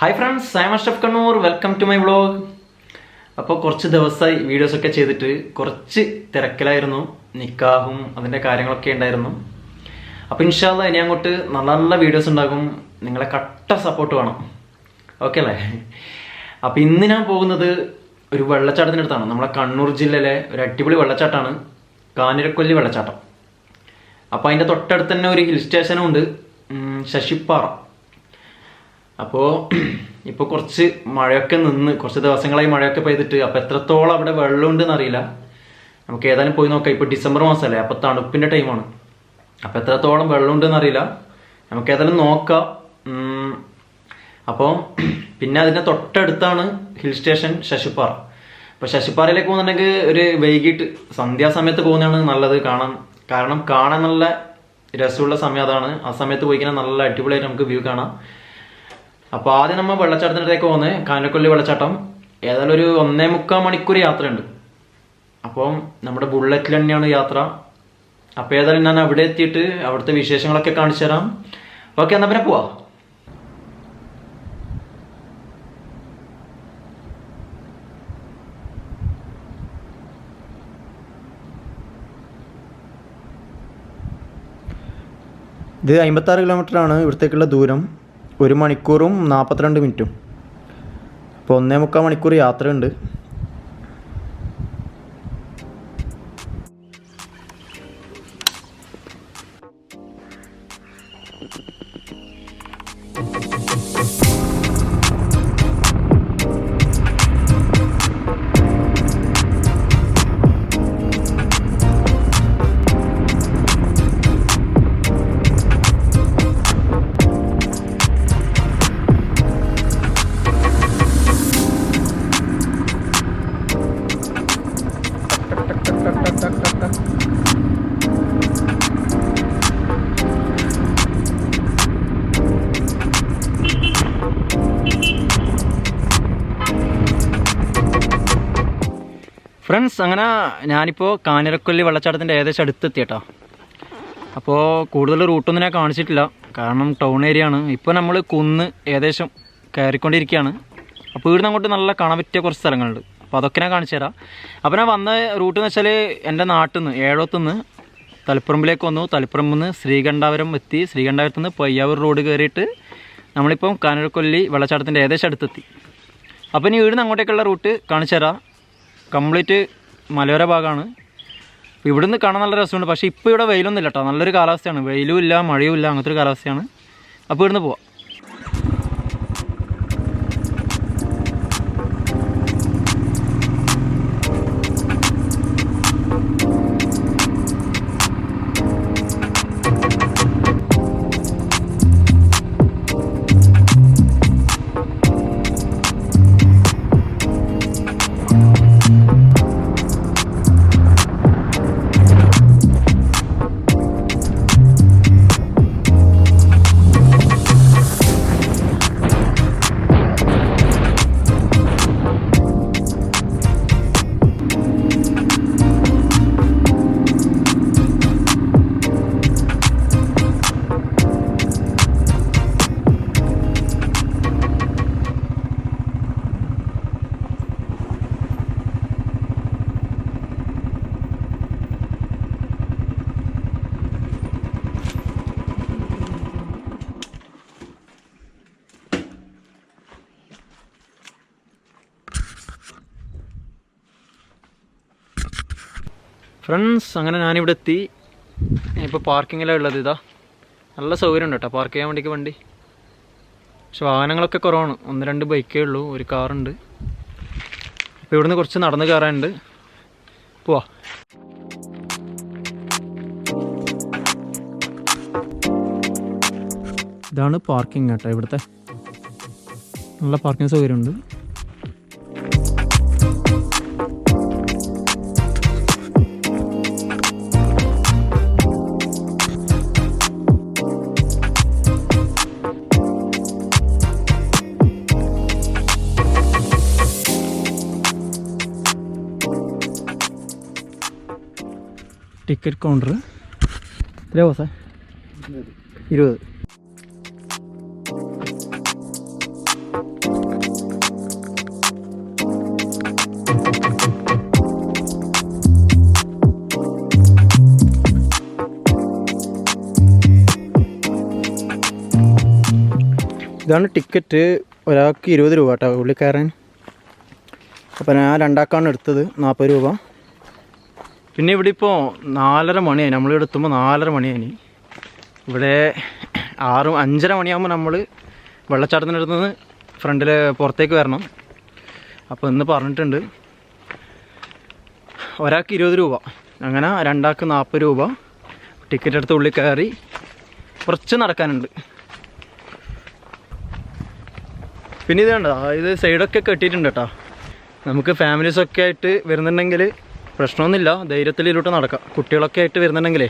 Hi friends, I am Ashraf Kannur. Welcome to my vlog. അപ്പോൾ കുറച്ച് ദിവസമായി വീഡിയോസൊക്കെ ചെയ്തിട്ട് കുറച്ച് തിരക്കിലായിരുന്നു. നിക്കാഹും അതിൻ്റെ കാര്യങ്ങളൊക്കെ ഉണ്ടായിരുന്നു. അപ്പോൾ ഇൻഷാ അല്ലാഹ് ഇനി അങ്ങോട്ട് നല്ല നല്ല വീഡിയോസ് ഉണ്ടാകും. നിങ്ങളെ കട്ട സപ്പോർട്ട് വേണം. ഓക്കെ അല്ലേ? അപ്പോൾ ഇന്ന് ഞാൻ പോകുന്നത് ഒരു വെള്ളച്ചാട്ടത്തിനടുത്താണ്. നമ്മുടെ കണ്ണൂർ ജില്ലയിലെ ഒരു അടിപൊളി വെള്ളച്ചാട്ടമാണ് കാഞ്ഞിരക്കൊല്ലി വെള്ളച്ചാട്ടം. അപ്പോൾ അതിൻ്റെ തൊട്ടടുത്ത് തന്നെ ഒരു ഹിൽ സ്റ്റേഷനും ഉണ്ട്, ശശിപ്പാറ. അപ്പോൾ ഇപ്പോൾ കുറച്ച് മഴയൊക്കെ നിന്ന് കുറച്ച് ദിവസങ്ങളായി മഴയൊക്കെ പെയ്തിട്ട് അപ്പോൾ എത്രത്തോളം അവിടെ വെള്ളമുണ്ടെന്ന് അറിയില്ല. നമുക്ക് ഏതായാലും പോയി നോക്കാം. ഇപ്പോൾ ഡിസംബർ മാസമല്ലേ, അപ്പോൾ തണുപ്പിൻ്റെ ടൈമാണ്. അപ്പോൾ എത്രത്തോളം വെള്ളമുണ്ടെന്ന് അറിയില്ല, നമുക്ക് ഏതായാലും നോക്കാം. അപ്പോൾ പിന്നെ അതിൻ്റെ തൊട്ടടുത്താണ് ഹിൽ സ്റ്റേഷൻ ശശിപ്പാറ. അപ്പോൾ ശശിപ്പാറയിലേക്ക് പോകുന്നുണ്ടെങ്കിൽ ഒരു വൈകിട്ട് സന്ധ്യാസമയത്ത് പോകുന്നതാണ് നല്ലത്. കാരണം കാണാൻ നല്ല രസമുള്ള സമയം അതാണ്. ആ സമയത്ത് പോയി കഴിഞ്ഞാൽ നല്ല അടിപൊളിയായിട്ട് നമുക്ക് വ്യൂ കാണാം. അപ്പോൾ ആദ്യം നമ്മൾ വെള്ളച്ചാട്ടത്തിനടുത്തേക്ക് പോകുന്നത് കാഞ്ഞിരക്കൊല്ലി വെള്ളച്ചാട്ടം. ഏതായാലും ഒരു 1.25 മണിക്കൂർ യാത്രയുണ്ട്. അപ്പം നമ്മുടെ ബുള്ളറ്റിൽ തന്നെയാണ് യാത്ര. അപ്പോൾ ഏതായാലും ഞാൻ അവിടെ എത്തിയിട്ട് അവിടുത്തെ വിശേഷങ്ങളൊക്കെ കാണിച്ചു തരാം. ഓക്കെ, എന്നാൽ പിന്നെ പോവാം. ഇത് 56 കിലോമീറ്ററാണ് ഇവിടത്തേക്കുള്ള ദൂരം. 1 മണിക്കൂറും 42 മിനിറ്റും. അപ്പോൾ 1.25 മണിക്കൂർ യാത്രയുണ്ട്. ഫ്രണ്ട്സ്, അങ്ങനെ ഞാനിപ്പോൾ കാഞ്ഞിരക്കൊല്ലി വെള്ളച്ചാട്ടത്തിൻ്റെ ഏകദേശം അടുത്തെത്തിയേട്ടോ. അപ്പോൾ കൂടുതൽ റൂട്ടൊന്നും ഞാൻ കാണിച്ചിട്ടില്ല, കാരണം ടൗൺ ഏരിയ ആണ്. ഇപ്പോൾ നമ്മൾ കുന്ന് ഏകദേശം കയറിക്കൊണ്ടിരിക്കുകയാണ്. അപ്പോൾ ഇവിടുന്ന് അങ്ങോട്ട് നല്ല കാണാൻ പറ്റിയ കുറച്ച് സ്ഥലങ്ങളുണ്ട്. അപ്പോൾ അതൊക്കെ ഞാൻ കാണിച്ചു തരാം. അപ്പോൾ ഞാൻ വന്ന റൂട്ട് എന്ന് വെച്ചാൽ എൻ്റെ നാട്ടിൽ നിന്ന് ഏഴോത്തുനിന്ന് തളിപ്പറമ്പിലേക്ക് വന്നു. തളിപ്പറമ്പിൽ നിന്ന് ശ്രീകണ്ഠാപുരം എത്തി. ശ്രീകണ്ഠാപുരത്ത് നിന്ന് പയ്യാവൂർ റോഡ് കയറിയിട്ട് നമ്മളിപ്പം കാഞ്ഞിരക്കൊല്ലി വെള്ളച്ചാട്ടത്തിൻ്റെ ഏകദേശം അടുത്തെത്തി. അപ്പോൾ ഇനി ഇവിടുന്ന് അങ്ങോട്ടേക്കുള്ള റൂട്ട് കാണിച്ചു തരാം. കംപ്ലീറ്റ് മലയോര ഭാഗമാണ്. അപ്പോൾ ഇവിടുന്ന് കാണാൻ നല്ല രസമുണ്ട്. പക്ഷേ ഇപ്പോൾ ഇവിടെ വെയിലൊന്നും ഇല്ല കേട്ടോ. നല്ലൊരു കാലാവസ്ഥയാണ്. വെയിലും ഇല്ല മഴയും ഇല്ല, അങ്ങനത്തെ ഒരു കാലാവസ്ഥയാണ്. അപ്പോൾ ഇവിടുന്ന് പോവാം. ഫ്രണ്ട്സ്, അങ്ങനെ ഞാനിവിടെ എത്തി. ഇപ്പോൾ പാർക്കിങ്ങിലാണ് ഉള്ളത്. ഇതാ നല്ല സൗകര്യം ഉണ്ട് കേട്ടോ പാർക്ക് ചെയ്യാൻ വേണ്ടിക്ക് വണ്ടി. പക്ഷെ വാഹനങ്ങളൊക്കെ കുറവാണ്. 1-2 ബൈക്കേ ഉള്ളൂ, ഒരു കാറുണ്ട്. അപ്പോൾ ഇവിടുന്ന് കുറച്ച് നടന്ന് കയറാനുണ്ട്. പോവാ. ഇതാണ് പാർക്കിംഗ് കേട്ടോ. ഇവിടുത്തെ നല്ല പാർക്കിംഗ് സൗകര്യമുണ്ട്. ടിക്കറ്റ് കൗണ്ടർ എത്രയാ സാർ? 20. ഇതാണ് ടിക്കറ്റ്. ഒരാൾക്ക് 20 രൂപ കേട്ടോ ഉള്ളിൽ കയറാൻ. അപ്പോൾ ഞാൻ രണ്ടാൾക്കാണ് എടുത്തത്, 40 രൂപ. പിന്നെ ഇവിടെ ഇപ്പോൾ 4:30 മണിയായി. നമ്മളിവിടെ എത്തുമ്പോൾ 4:30 മണിയായി. ഇവിടെ 5:30 മണിയാകുമ്പോൾ നമ്മൾ വെള്ളച്ചാട്ടത്തിനടുത്ത് നിന്ന് ഫ്രണ്ടിൽ പുറത്തേക്ക് വരണം. അപ്പോൾ ഇന്ന് പറഞ്ഞിട്ടുണ്ട് ഒരാൾക്ക് 20 രൂപ, അങ്ങനെ രണ്ടാൾക്ക് 40 രൂപ. ടിക്കറ്റ് എടുത്ത് ഉള്ളിൽ കയറി കുറച്ച് നടക്കാനുണ്ട്. പിന്നെ ഇത് കണ്ടോ, ഇത് സൈഡൊക്കെ കെട്ടിയിട്ടുണ്ട് കേട്ടോ. നമുക്ക് ഫാമിലീസൊക്കെ ആയിട്ട് വരുന്നുണ്ടെങ്കിൽ പ്രശ്നമൊന്നുമില്ല, ധൈര്യത്തിൽ ഇതിലോട്ട് നടക്കാം. കുട്ടികളൊക്കെ ആയിട്ട് വരുന്നുണ്ടെങ്കിലേ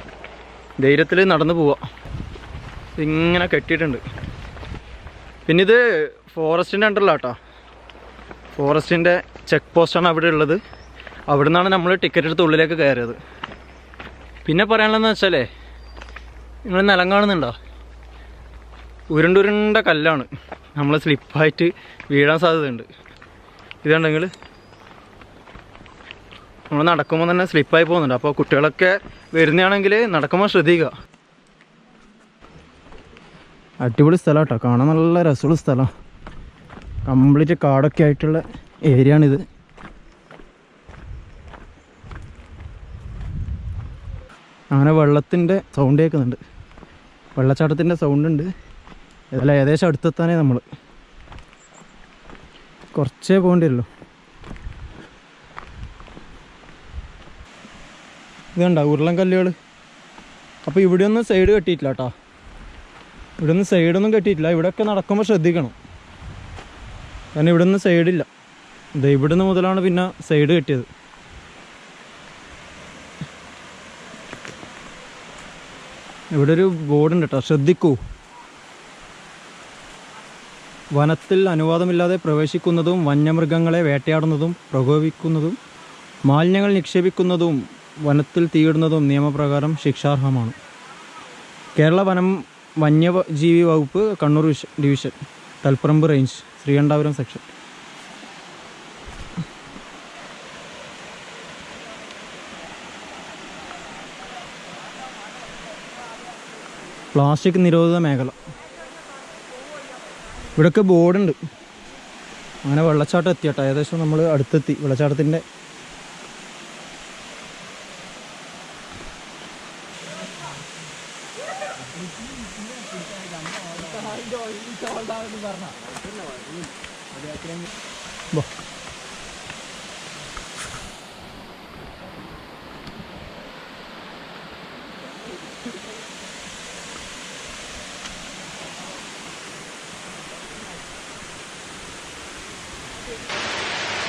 ധൈര്യത്തിൽ നടന്നു പോവാം. ഇതിങ്ങനെ കെട്ടിയിട്ടുണ്ട്. പിന്നെ ഇത് ഫോറസ്റ്റിൻ്റെ അണ്ടറിലാണ് കേട്ടോ. ഫോറസ്റ്റിൻ്റെ ചെക്ക് പോസ്റ്റാണ് അവിടെ ഉള്ളത്. അവിടെ നിന്നാണ് നമ്മൾ ടിക്കറ്റ് എടുത്ത് ഉള്ളിലേക്ക് കയറിയത്. പിന്നെ പറയാനുള്ളതെന്ന് വെച്ചാലേ, നിങ്ങൾ നിലം കാണുന്നുണ്ടോ? ഉരുണ്ടുരുണ്ട കല്ലാണ്. നമ്മൾ സ്ലിപ്പായിട്ട് വീഴാൻ സാധ്യതയുണ്ട്. ഇതുണ്ടെങ്കിൽ നമ്മൾ നടക്കുമ്പോൾ തന്നെ സ്ലിപ്പായി പോകുന്നുണ്ട്. അപ്പോൾ കുട്ടികളൊക്കെ വരുന്നതാണെങ്കിൽ നടക്കുമ്പോൾ ശ്രദ്ധിക്കുക. അടിപൊളി സ്ഥലം കേട്ടോ, കാണാൻ നല്ല രസമുള്ള സ്ഥലം. കംപ്ലീറ്റ് കാടൊക്കെ ആയിട്ടുള്ള ഏരിയ ആണിത്. അങ്ങനെ വെള്ളത്തിൻ്റെ സൗണ്ട് കേൾക്കുന്നുണ്ട്, വെള്ളച്ചാട്ടത്തിൻ്റെ സൗണ്ട് ഉണ്ട്. ഇതല്ല ഏകദേശം അടുത്തെത്താനേ നമ്മൾ കുറച്ചേ പോകേണ്ടി വരുള്ളൂ. ഇതുണ്ടോ ഉരുളൻ കല്ലുകൾ. അപ്പോൾ ഇവിടെയൊന്നും സൈഡ് കെട്ടിയിട്ടില്ല കേട്ടോ, ഇവിടെ ഒന്നും സൈഡൊന്നും കെട്ടിയിട്ടില്ല. ഇവിടെയൊക്കെ നടക്കുമ്പോൾ ശ്രദ്ധിക്കണം, കാരണം ഇവിടെ ഒന്നും സൈഡില്ല. ഇത് ഇവിടുന്ന് മുതലാണ് പിന്നെ സൈഡ് കെട്ടിയത്. ഇവിടെ ഒരു ബോർഡുണ്ട് കേട്ടോ, ശ്രദ്ധിക്കൂ. വനത്തിൽ അനുവാദമില്ലാതെ പ്രവേശിക്കുന്നതും വന്യമൃഗങ്ങളെ വേട്ടയാടുന്നതും പ്രകോപിക്കുന്നതും മാലിന്യങ്ങൾ നിക്ഷേപിക്കുന്നതും വനത്തിൽ തീയിടുന്നതും നിയമപ്രകാരം ശിക്ഷാർഹമാണ്. കേരള വന്യജീവി വകുപ്പ് Kannur division, Taliparamba range, Sreekandapuram section. Plastic നിരോധിത മേഖല. ഇവിടെയൊക്കെ ബോർഡുണ്ട്. അങ്ങനെ വെള്ളച്ചാട്ടം എത്തിയട്ടോ, ഏകദേശം നമ്മൾ അടുത്തെത്തി വെള്ളച്ചാട്ടത്തിൻ്റെ.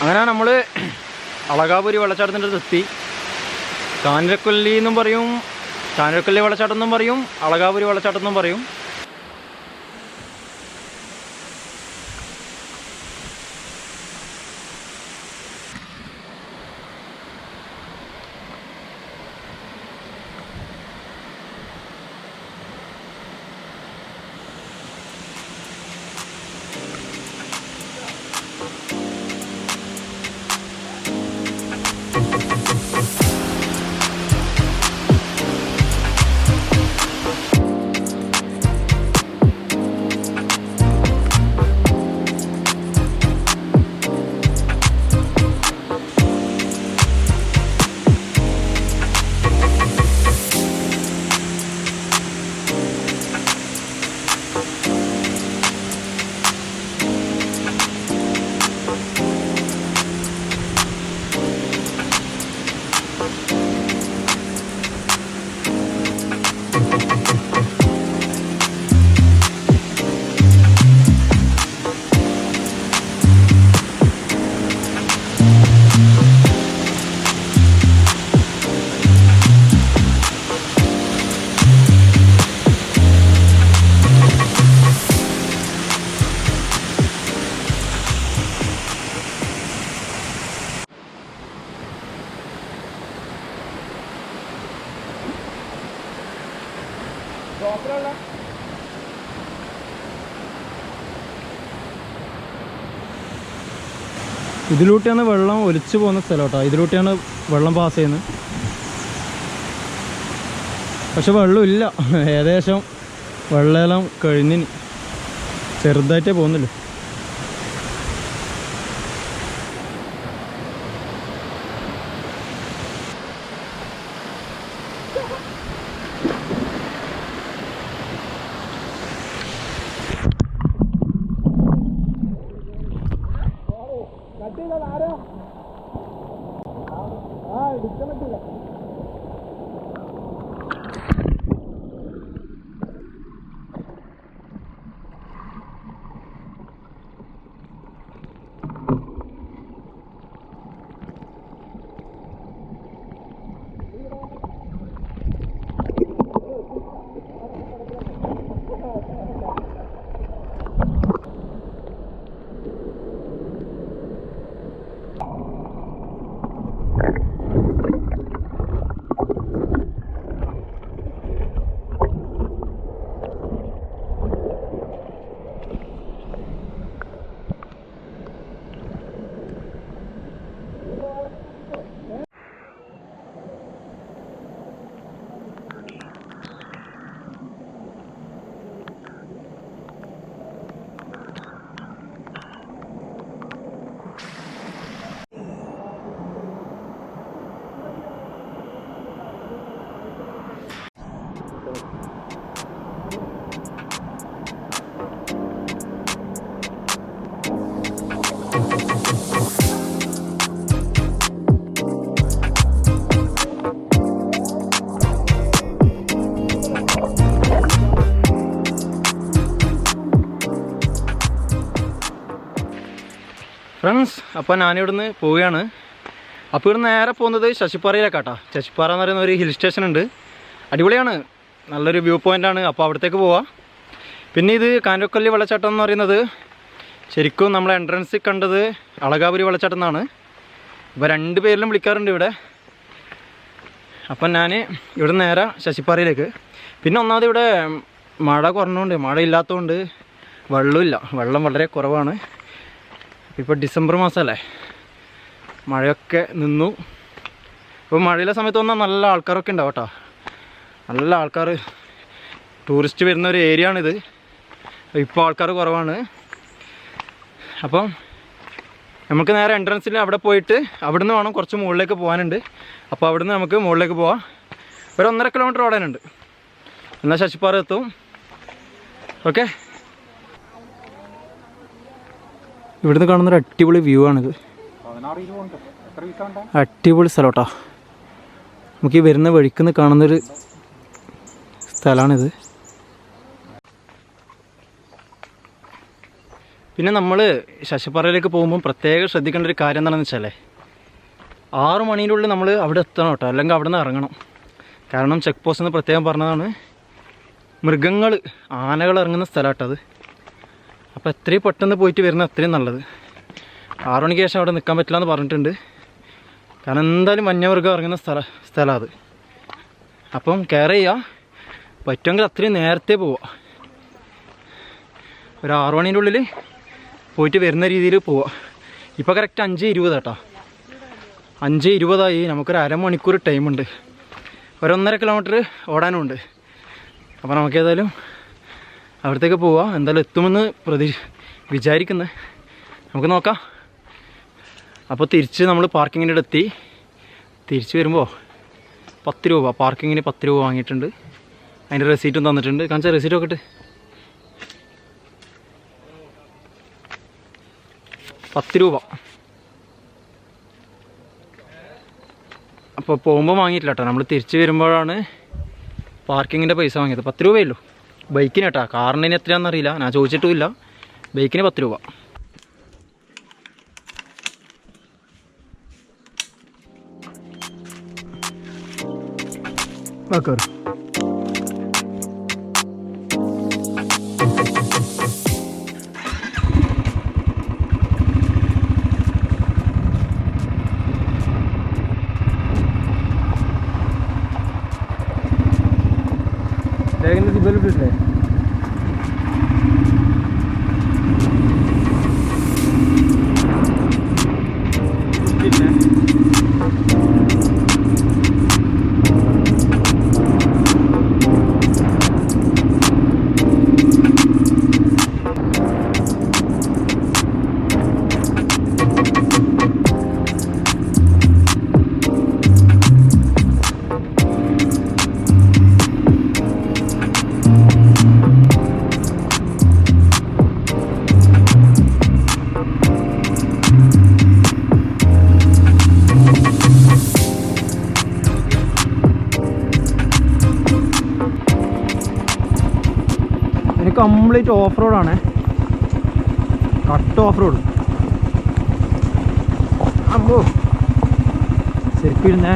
അങ്ങനെ നമ്മൾ അളകാപുരി വെള്ളച്ചാട്ടത്തിൻ്റെ അടുത്തെത്തി. കാഞ്ഞിരക്കൊല്ലി എന്നും പറയും, കാഞ്ഞിരക്കൊല്ലി വെള്ളച്ചാട്ടം എന്നും പറയും, അളകാപുരി വെള്ളച്ചാട്ടം എന്നും പറയും. ഇതിലൂട്ടിയാണ് വെള്ളം ഒലിച്ചു പോകുന്ന സ്ഥലം കേട്ടോ. ഇതിലൂട്ടിയാണ് വെള്ളം പാസ് ചെയ്യുന്നത്. പക്ഷെ വെള്ളമില്ല, ഏകദേശം വെള്ളമെല്ലാം കഴിഞ്ഞിന്, ചെറുതായിട്ടേ പോകുന്നുള്ളൂ. ഫ്രണ്ട്സ്, അപ്പോൾ ഞാനിവിടുന്ന് പോവുകയാണ്. അപ്പോൾ ഇവിടുന്ന് നേരെ പോകുന്നത് ശശിപ്പാറയിലേക്കാട്ടോ. ശശിപ്പാറ എന്ന് പറയുന്ന ഒരു ഹിൽ സ്റ്റേഷൻ ഉണ്ട്, അടിപൊളിയാണ്, നല്ലൊരു വ്യൂ പോയിൻ്റാണ്. അപ്പോൾ അവിടത്തേക്ക് പോവാം. പിന്നെ ഇത് കാഞ്ഞിരക്കൊല്ലി വെള്ളച്ചാട്ടം എന്ന് പറയുന്നത് ശരിക്കും നമ്മൾ എൻട്രൻസിൽ കണ്ടത് അളകാപുരി വെള്ളച്ചാട്ടം എന്നാണ്. അപ്പോൾ രണ്ട് പേരിലും വിളിക്കാറുണ്ട് ഇവിടെ. അപ്പം ഞാൻ ഇവിടെ നേരെ ശശിപ്പാറയിലേക്ക്. പിന്നെ ഒന്നാമത് ഇവിടെ മഴ കുറഞ്ഞുകൊണ്ട്, മഴ ഇല്ലാത്തതുകൊണ്ട് വെള്ളമില്ല, വെള്ളം വളരെ കുറവാണ്. ഇപ്പോൾ ഡിസംബർ മാസമല്ലേ, മഴയൊക്കെ നിന്നു. ഇപ്പോൾ മഴയിലെ സമയത്ത് വന്നാൽ നല്ല ആൾക്കാരൊക്കെ ഉണ്ടാവും കേട്ടോ. നല്ല ആൾക്കാർ, ടൂറിസ്റ്റ് വരുന്ന ഒരു ഏരിയ ആണിത്. ഇപ്പോൾ ആൾക്കാർ കുറവാണ്. അപ്പം നമുക്ക് നേരെ എൻട്രൻസിൽ അവിടെ പോയിട്ട് അവിടുന്ന് വേണം കുറച്ച് മുകളിലേക്ക് പോകാനുണ്ട്. അപ്പോൾ അവിടുന്ന് നമുക്ക് മുകളിലേക്ക് പോവാം. ഒരു 1.5 കിലോമീറ്റർ ഓടാനുണ്ട്, എന്നാൽ ശശിപ്പാറ എത്തും. ഓക്കെ, ഇവിടുന്ന് കാണുന്നൊരു അടിപൊളി വ്യൂ ആണിത്. അടിപൊളി സ്ഥലം കേട്ടോ. നമുക്ക് ഈ വരുന്ന വഴിക്കുന്ന് കാണുന്നൊരു സ്ഥലമാണിത്. പിന്നെ നമ്മൾ ശശിപ്പാറയിലേക്ക് പോകുമ്പോൾ പ്രത്യേകം ശ്രദ്ധിക്കേണ്ട ഒരു കാര്യം എന്താണെന്ന് വെച്ചാൽ 6 മണീൻ്റെ ഉള്ളിൽ നമ്മൾ അവിടെ എത്തണം കേട്ടോ, അല്ലെങ്കിൽ അവിടെ നിന്ന് ഇറങ്ങണം. കാരണം ചെക്ക് പോസ്റ്റ് എന്ന് പ്രത്യേകം പറഞ്ഞതാണ്. മൃഗങ്ങൾ, ആനകൾ ഇറങ്ങുന്ന സ്ഥലം കേട്ടോ അത്. അപ്പോൾ എത്രയും പെട്ടെന്ന് പോയിട്ട് വരുന്ന അത്രയും നല്ലത്. 6 മണിക്ക് ശേഷം അവിടെ നിൽക്കാൻ പറ്റില്ല എന്ന് പറഞ്ഞിട്ടുണ്ട്. കാരണം എന്തായാലും വന്യമൃഗം ഇറങ്ങുന്ന സ്ഥലമാണ് അത്. അപ്പം കെയർ ചെയ്യുക, പറ്റുമെങ്കിൽ അത്രയും നേരത്തെ പോവുക. ഒരു 6 മണീൻ്റെ ഉള്ളിൽ പോയിട്ട് വരുന്ന രീതിയിൽ പോവുക. ഇപ്പോൾ കറക്റ്റ് 5:20 കേട്ടോ. 5:20 നമുക്കൊരു അരമണിക്കൂർ ടൈമുണ്ട്. 1.5 കിലോമീറ്റർ ഓടാനുമുണ്ട്. അപ്പോൾ നമുക്കേതായാലും അവിടത്തേക്ക് പോവാം. എന്തായാലും എത്തുമെന്ന് വിചാരിക്കുന്നത്, നമുക്ക് നോക്കാം. അപ്പോൾ തിരിച്ച് നമ്മൾ പാർക്കിങ്ങിൻ്റെ അടുത്ത് എത്തി. തിരിച്ച് വരുമ്പോൾ 10 രൂപ, പാർക്കിങ്ങിന് 10 രൂപ വാങ്ങിയിട്ടുണ്ട്. അതിൻ്റെ റെസീറ്റും തന്നിട്ടുണ്ട്. കാണിച്ചാൽ റെസീറ്റ് നോക്കിയിട്ട് 10 രൂപ. അപ്പോൾ പോകുമ്പോൾ വാങ്ങിയിട്ടില്ല കേട്ടോ, നമ്മൾ തിരിച്ച് വരുമ്പോഴാണ് പാർക്കിങ്ങിൻ്റെ പൈസ വാങ്ങിയത്. 10 രൂപയേ ഉള്ളൂ ബൈക്കിന് കേട്ടോ. കാറിന് എത്രയാണെന്ന് അറിയില്ല, ഞാൻ ചോദിച്ചിട്ടുമില്ല. ബൈക്കിന് 10 രൂപ. ഓക്കെ, ബെൽറ്റ് കംപ്ലീറ്റ് ഓഫ് റോഡാണ്, കട്ട് ഓഫ് റോഡ്. അമ്പോ ശരിക്കും ഇരുന്നേ.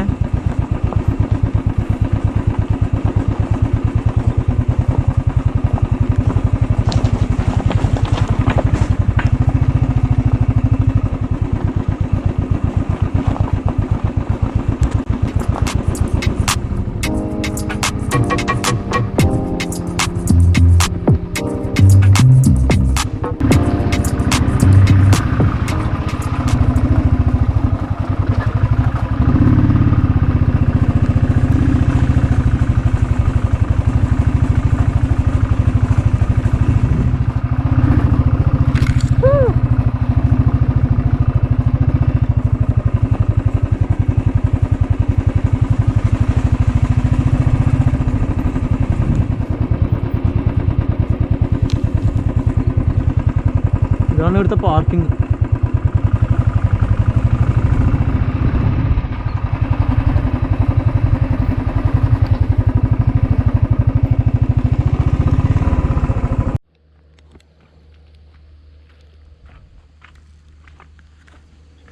ഇതാണ് ഇവിടുത്തെ പാർക്കിംഗ്.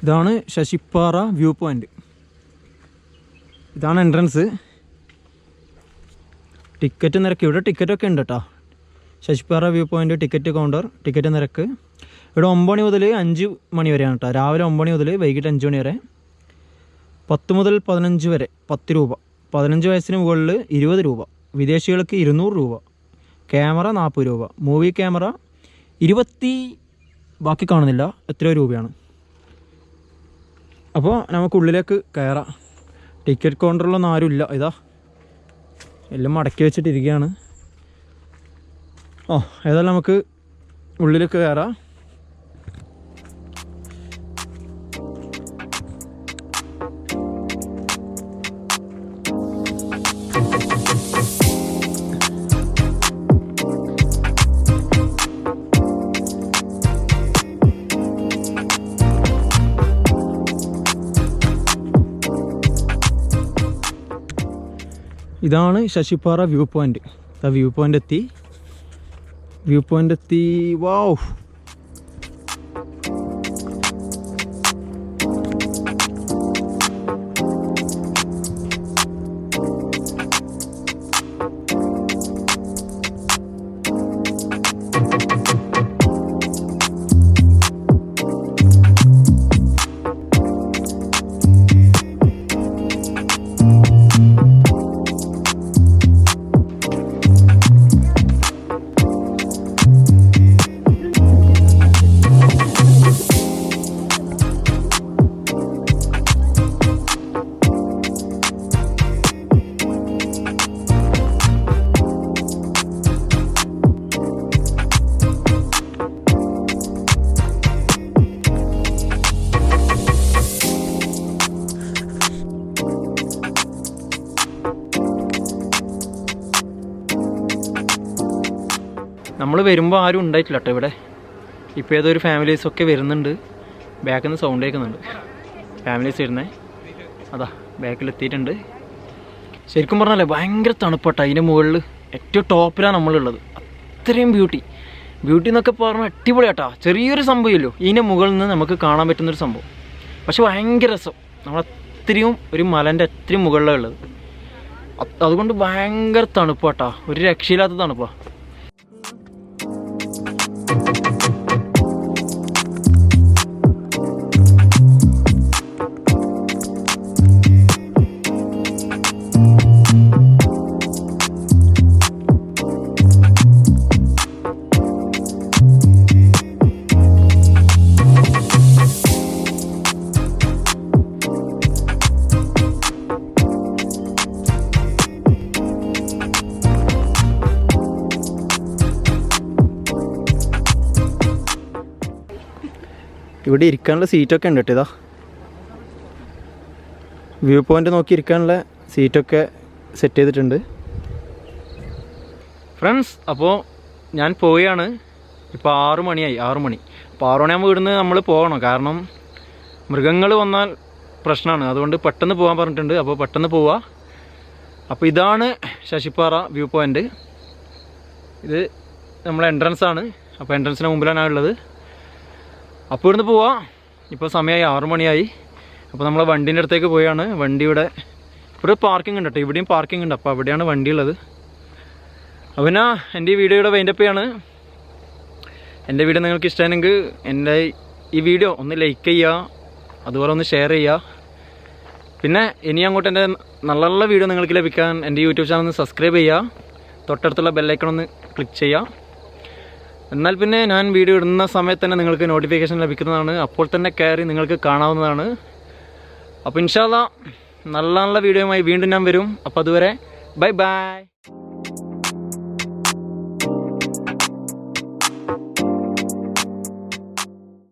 ഇതാണ് ശശിപ്പാറ വ്യൂ പോയിന്റ്. ഇതാണ് എൻട്രൻസ്. ടിക്കറ്റ് നിരക്ക് ഇവിടെ ടിക്കറ്റൊക്കെ ഉണ്ട് കേട്ടോ. Sasippara view point ticket counter, ticket നിരക്ക് ഇവിടെ 9 മണി മുതൽ 5 മണി വരെയാണ് കേട്ടോ. രാവിലെ 9 മണി മുതൽ വൈകിട്ട് 5 മണി വരെ. 10 മുതൽ 15 വരെ 10 രൂപ, 15 വയസ്സിന് മുകളിൽ 20 രൂപ, വിദേശികൾക്ക് 200 രൂപ, ക്യാമറ 40 രൂപ, മൂവി ക്യാമറ 20 ബാക്കി കാണുന്നില്ല എത്രയോ രൂപയാണ്. അപ്പോൾ നമുക്കുള്ളിലേക്ക് കയറാം. ടിക്കറ്റ് കൗണ്ടറിലൊന്നും ആരുമില്ല, ഇതാ എല്ലാം മടക്കി വെച്ചിട്ടിരിക്കുകയാണ്. ഏതായാലും നമുക്ക് ഉള്ളിലേക്ക് കയറാം. ഇതാണ് Sasippara view point. View point എത്തി. വാവ്, നമ്മൾ വരുമ്പോൾ ആരും ഉണ്ടായിട്ടില്ല കേട്ടോ ഇവിടെ. ഇപ്പോൾ ഏതൊരു ഫാമിലീസൊക്കെ വരുന്നുണ്ട്. ബാക്കിൽ നിന്ന് സൗണ്ട് കേൾക്കുന്നുണ്ട്. ഫാമിലീസ് വരുന്നേ അതാ ബാക്കിലെത്തിയിട്ടുണ്ട്. ശരിക്കും പറഞ്ഞാലേ ഭയങ്കര തണുപ്പാട്ടോ. അതിൻ്റെ മുകളിൽ ഏറ്റവും ടോപ്പിലാണ് നമ്മളുള്ളത്. അത്രയും ബ്യൂട്ടി എന്നൊക്കെ പറഞ്ഞാൽ അടിപൊളിയാട്ടോ. ചെറിയൊരു സംഭവമല്ലോ ഇതിൻ്റെ മുകളിൽ നിന്ന് നമുക്ക് കാണാൻ പറ്റുന്നൊരു സംഭവം. പക്ഷെ ഭയങ്കര രസം. നമ്മളത്രയും ഒരു മലൻ്റെ അത്രയും മുകളിലാണ് ഉള്ളത്. അതുകൊണ്ട് ഭയങ്കര തണുപ്പാട്ടോ. ഒരു രക്ഷയില്ലാത്ത തണുപ്പാണ്. ഇവിടെ ഇരിക്കാനുള്ള സീറ്റൊക്കെ ഉണ്ട് കേട്ടോ. ഇതാ വ്യൂ പോയിൻ്റ് നോക്കി ഇരിക്കാനുള്ള സീറ്റൊക്കെ സെറ്റ് ചെയ്തിട്ടുണ്ട് ഫ്രണ്ട്സ്. അപ്പോൾ ഞാൻ പോവുകയാണ്. ഇപ്പോൾ 6 മണിയായി. 6 മണി. അപ്പോൾ 6 മണിയാകുമ്പോൾ ഇവിടുന്ന് നമ്മൾ പോകണം. കാരണം മൃഗങ്ങൾ വന്നാൽ പ്രശ്നമാണ്. അതുകൊണ്ട് പെട്ടെന്ന് പോകാൻ പറഞ്ഞിട്ടുണ്ട്. അപ്പോൾ പെട്ടെന്ന് പോവുക. അപ്പോൾ ഇതാണ് ശശിപ്പാറ വ്യൂ പോയിൻ്റ്. ഇത് നമ്മളെ എൻട്രൻസ് ആണ്. അപ്പോൾ എൻട്രൻസിന് മുമ്പിലാണ് ഉള്ളത്. അപ്പോൾ ഇവിടുന്ന് പോവാം. ഇപ്പോൾ സമയമായി 6 മണിയായി. അപ്പോൾ നമ്മൾ വണ്ടീൻ്റെ അടുത്തേക്ക് പോയാണ്. വണ്ടി ഇവിടെ പാർക്കിംഗ് ഉണ്ട് കേട്ടോ. ഇവിടെയും പാർക്കിംഗ് ഉണ്ട്. അപ്പോൾ അവിടെയാണ് വണ്ടി ഉള്ളത്. അപ്പോൾ പിന്നെ എൻ്റെ ഈ വീഡിയോയുടെ വൈൻഡപ്പ് ചെയ്യാണ്. എൻ്റെ വീഡിയോ നിങ്ങൾക്ക് ഇഷ്ടമാണെങ്കിൽ എൻ്റെ ഈ വീഡിയോ ഒന്ന് ലൈക്ക് ചെയ്യുക, അതുപോലെ ഒന്ന് ഷെയർ ചെയ്യുക. പിന്നെ ഇനി അങ്ങോട്ട് എൻ്റെ നല്ല നല്ല വീഡിയോ നിങ്ങൾക്ക് ലഭിക്കാൻ എൻ്റെ യൂട്യൂബ് ചാനൽ ഒന്ന് സബ്സ്ക്രൈബ് ചെയ്യുക. തൊട്ടടുത്തുള്ള ബെല്ലൈക്കൺ ഒന്ന് ക്ലിക്ക് ചെയ്യുക. എന്നാൽ പിന്നെ ഞാൻ വീഡിയോ ഇടുന്ന സമയത്ത് തന്നെ നിങ്ങൾക്ക് നോട്ടിഫിക്കേഷൻ ലഭിക്കുന്നതാണ്. അപ്പോൾ തന്നെ കയറി നിങ്ങൾക്ക് കാണാവുന്നതാണ്. അപ്പോൾ ഇൻഷാ അല്ലാഹ് നല്ല നല്ല വീഡിയോയുമായി വീണ്ടും ഞാൻ വരും. അപ്പോൾ അതുവരെ ബൈ ബൈ.